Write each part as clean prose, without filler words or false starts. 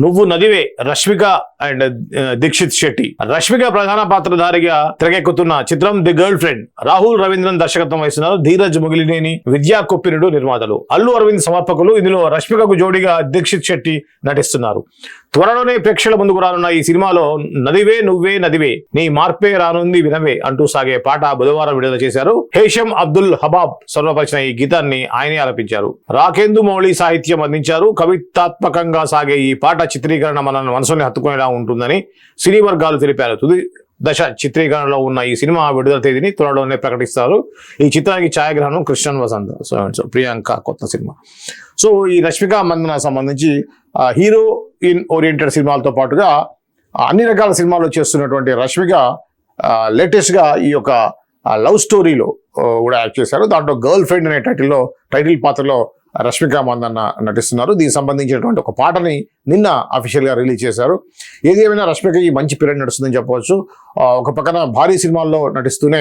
నువ్వు నదివే రష్మిక అండ్ దీక్షిత్ శెట్టి. రష్మిక ప్రధాన పాత్రధారిగా తెరకెక్కుతున్న చిత్రం the girl friend. Rahul Ravindran దర్శకత్వం వహిస్తున్నారు. ధీరజ్ ముగిలినేని, విద్యా కొప్పినుడు నిర్మాతలు. అల్లు అరవింద్ సమర్పకులు. ఇందులో రష్మికకు జోడిగా దీక్షిత్ శెట్టి నటిస్తున్నారు. త్వరలోనే ప్రేక్షకుల ముందుకు రానున్న ఈ సినిమాలో నదివే నువ్వే నదివే నీ మార్పే రానుంది వినవే అంటూ సాగే పాట బుధవారం విడుదల చేశారు. హేషం అబ్దుల్ హబాబ్ స్వరపరిచిన ఈ గీతాన్ని ఆయనే ఆలపించారు. రాకేందు మౌళి సాహిత్యం అందించారు. కవితాత్మకంగా సాగే ఈ పాట చిత్రీకరణ మన మనసుని హత్తుకునేలా ఉంటుందని సినీ వర్గాలు తెలిపారు. తుది దశ చిత్రీకరణలో ఉన్న ఈ సినిమా విడుదల తేదీని త్వరలోనే ప్రకటిస్తారు. ఈ చిత్రానికి ఛాయాగ్రహణం కృష్ణన్ వసంత్, సో ప్రియాంక కొత్త సినిమా. సో ఈ రష్మిక మందన సంబంధించి హీరోయిన్ ఓరియంటెడ్ సినిమాలతో పాటుగా అన్ని రకాల సినిమాలు చేస్తున్నటువంటి రష్మిక లేటెస్ట్గా ఈ యొక్క లవ్ స్టోరీలో కూడా యాక్ట్ చేశారు. దాంట్లో గర్ల్ ఫ్రెండ్ అనే టైటిల్ పాత్రలో రష్మిక మందన్న నటిస్తున్నారు. దీనికి సంబంధించినటువంటి ఒక పాటని నిన్న అఫీషియల్గా రిలీజ్ చేశారు. ఏది ఏమైనా రష్మికకి మంచి పీరియడ్ నడుస్తుందని చెప్పవచ్చు. ఒక పక్కన భారీ సినిమాల్లో నటిస్తూనే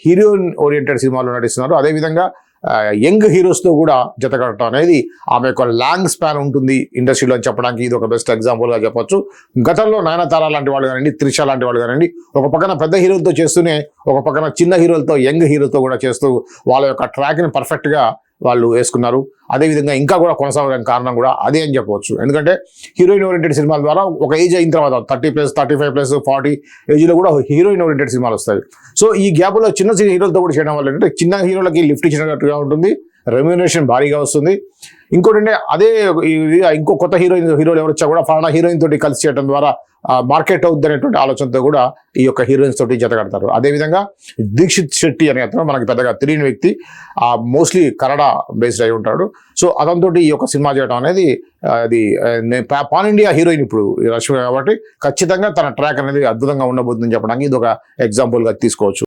హీరోయిన్ ఓరియంటెడ్ సినిమాల్లో నటిస్తున్నారు. అదేవిధంగా యంగ్ హీరోస్తో కూడా జతకట్టడం అనేది ఆమె యొక్క లాంగ్ స్పాన్ ఉంటుంది ఇండస్ట్రీలో అని చెప్పడానికి ఇది ఒక బెస్ట్ ఎగ్జాంపుల్గా చెప్పొచ్చు. గతంలో నయనతార లాంటి వాళ్ళు కానివ్వండి, త్రిష లాంటి వాళ్ళు కానివ్వండి, ఒక పక్కన పెద్ద హీరోలతో చేస్తూనే ఒక పక్కన చిన్న హీరోలతో యంగ్ హీరోతో కూడా చేస్తూ వాళ్ళ యొక్క ట్రాక్ని పర్ఫెక్ట్గా వాళ్ళు వేసుకున్నారు. అదేవిధంగా ఇంకా కూడా కొనసాగడానికి కారణం కూడా అదే అని చెప్పవచ్చు. ఎందుకంటే హీరోయిన్ ఓరియంటెడ్ సినిమాల ద్వారా ఒక ఏజ్ అయిన తర్వాత 30+, 35+, 40 ఏజ్లో కూడా హీరోయిన్ ఓరియంటెడ్ సినిమాలు వస్తాయి. సో ఈ గ్యాప్లో చిన్న హీరోలతో కూడా చేయడం వల్ల ఏంటంటే చిన్న హీరోలకి లిఫ్ట్ ఇచ్చినట్టుగా ఉంటుంది, రెమ్యూనరేషన్ భారీగా వస్తుంది. ఇంకోటి అంటే అదే ఇంకో కొత్త హీరోలు ఎవరు వచ్చా కూడా ఫలానా హీరోయిన్ తోటి కలిసి చేయడం ద్వారా మార్కెట్ అవుద్ది అనేటువంటి ఆలోచనతో కూడా ఈ యొక్క హీరోయిన్స్ తోటి జత కడతారు. అదేవిధంగా దీక్షిత్ శెట్టి అనే అతను మనకి పెద్దగా తెలియని వ్యక్తి, మోస్ట్లీ కన్నడ బేస్డ్ అయి ఉంటాడు. సో అతనితో ఈ యొక్క సినిమా చేయడం అనేది అది పాన్ ఇండియా హీరోయిన్ ఇప్పుడు రష్మిక కాబట్టి ఖచ్చితంగా తన ట్రాక్ అనేది అద్భుతంగా ఉండబోతుందని చెప్పడానికి ఇది ఒక ఎగ్జాంపుల్గా తీసుకోవచ్చు.